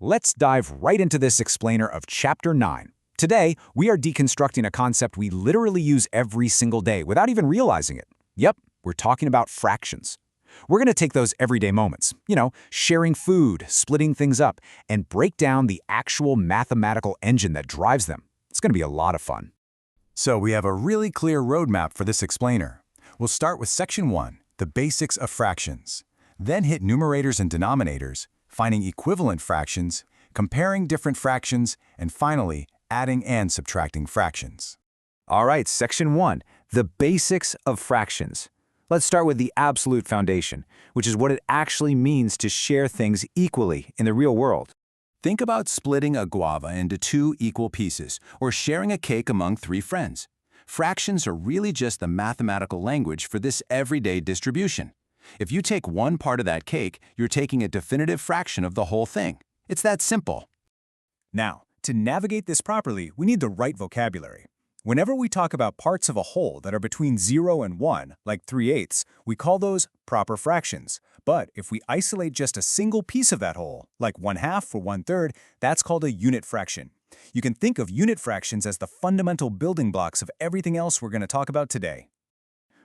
Let's dive right into this explainer of Chapter 9. Today, we are deconstructing a concept we literally use every single day without even realizing it. Yep, we're talking about fractions. We're going to take those everyday moments, sharing food, splitting things up, and break down the actual mathematical engine that drives them. It's going to be a lot of fun. So we have a really clear roadmap for this explainer. We'll start with Section 1, the basics of fractions. Then hit numerators and denominators, finding equivalent fractions, comparing different fractions, and finally, adding and subtracting fractions. All right, Section 1, the basics of fractions. Let's start with the absolute foundation, which is what it actually means to share things equally in the real world. Think about splitting a guava into 2 equal pieces, or sharing a cake among 3 friends. Fractions are really just the mathematical language for this everyday distribution. If you take one part of that cake, you're taking a definitive fraction of the whole thing. It's that simple. Now, to navigate this properly, we need the right vocabulary. Whenever we talk about parts of a whole that are between 0 and 1, like 3/8, we call those proper fractions. But if we isolate just a single piece of that whole, like 1/2 or 1/3, that's called a unit fraction. You can think of unit fractions as the fundamental building blocks of everything else we're going to talk about today.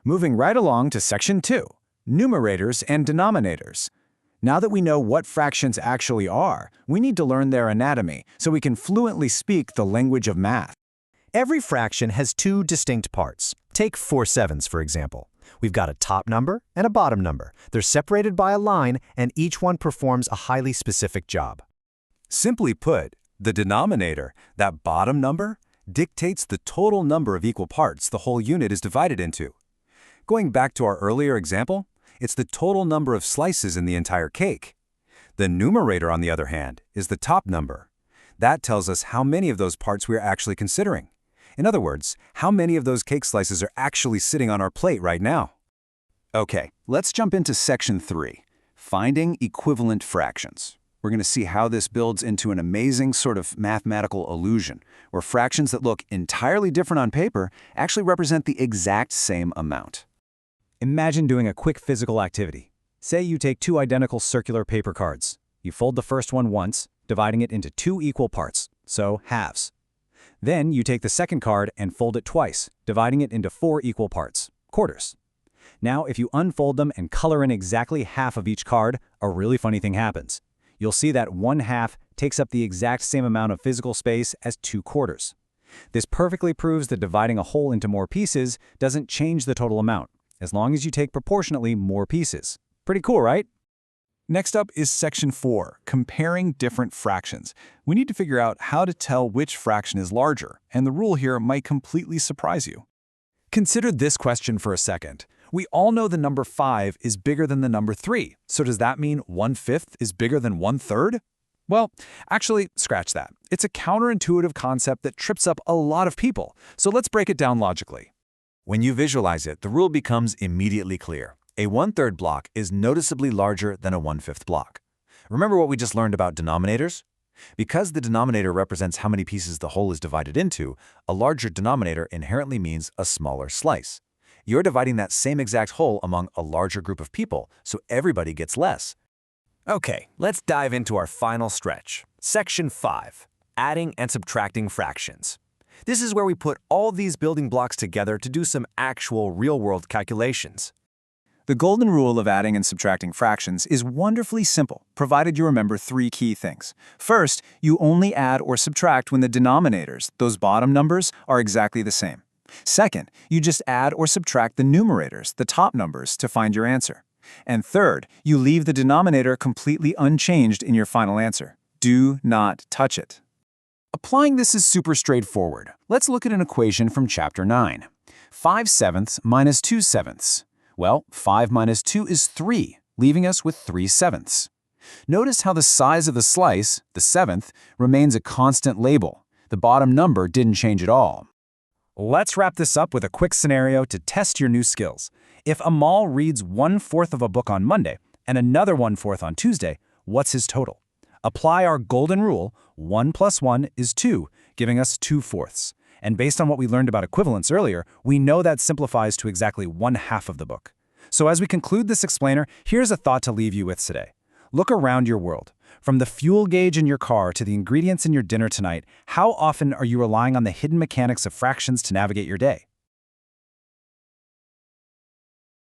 Moving right along to Section 2, numerators and denominators. Now that we know what fractions actually are, we need to learn their anatomy so we can fluently speak the language of math. Every fraction has 2 distinct parts. Take 4/7, for example. We've got a top number and a bottom number. They're separated by a line, and each one performs a highly specific job. Simply put, the denominator, that bottom number, dictates the total number of equal parts the whole unit is divided into. Going back to our earlier example, it's the total number of slices in the entire cake. The numerator, on the other hand, is the top number. That tells us how many of those parts we are actually considering. In other words, how many of those cake slices are actually sitting on our plate right now. Okay, let's jump into Section 3, finding equivalent fractions. We're going to see how this builds into an amazing sort of mathematical illusion, where fractions that look entirely different on paper actually represent the exact same amount. Imagine doing a quick physical activity. Say you take 2 identical circular paper cards. You fold the first one once, dividing it into 2 equal parts, so halves. Then you take the second card and fold it twice, dividing it into 4 equal parts, quarters. Now, if you unfold them and color in exactly half of each card, a really funny thing happens. You'll see that 1/2 takes up the exact same amount of physical space as 2 quarters. This perfectly proves that dividing a whole into more pieces doesn't change the total amount, as long as you take proportionately more pieces. Pretty cool, right? Next up is Section 4, comparing different fractions. We need to figure out how to tell which fraction is larger, and the rule here might completely surprise you. Consider this question for a second. We all know the number 5 is bigger than the number 3, so does that mean 1/5 is bigger than 1/3? Well, actually, scratch that. It's a counterintuitive concept that trips up a lot of people, so let's break it down logically. When you visualize it, the rule becomes immediately clear. A 1/3 block is noticeably larger than a 1/5 block. Remember what we just learned about denominators? Because the denominator represents how many pieces the whole is divided into, a larger denominator inherently means a smaller slice. You're dividing that same exact whole among a larger group of people, so everybody gets less. Okay, let's dive into our final stretch. Section 5, adding and subtracting fractions. This is where we put all these building blocks together to do some actual real-world calculations. The golden rule of adding and subtracting fractions is wonderfully simple, provided you remember 3 key things. First, you only add or subtract when the denominators, those bottom numbers, are exactly the same. Second, you just add or subtract the numerators, the top numbers, to find your answer. And third, you leave the denominator completely unchanged in your final answer. Do not touch it. Applying this is super straightforward. Let's look at an equation from Chapter 9. 5/7 minus 2/7. Well, 5 minus 2 is 3, leaving us with 3/7. Notice how the size of the slice, the 7th, remains a constant label. The bottom number didn't change at all. Let's wrap this up with a quick scenario to test your new skills. If Amal reads 1/4 of a book on Monday and another 1/4 on Tuesday, what's his total? Apply our golden rule, 1 plus 1 is 2, giving us 2/4. And based on what we learned about equivalence earlier, we know that simplifies to exactly 1/2 of the book. So as we conclude this explainer, here's a thought to leave you with today. Look around your world. From the fuel gauge in your car to the ingredients in your dinner tonight, how often are you relying on the hidden mechanics of fractions to navigate your day?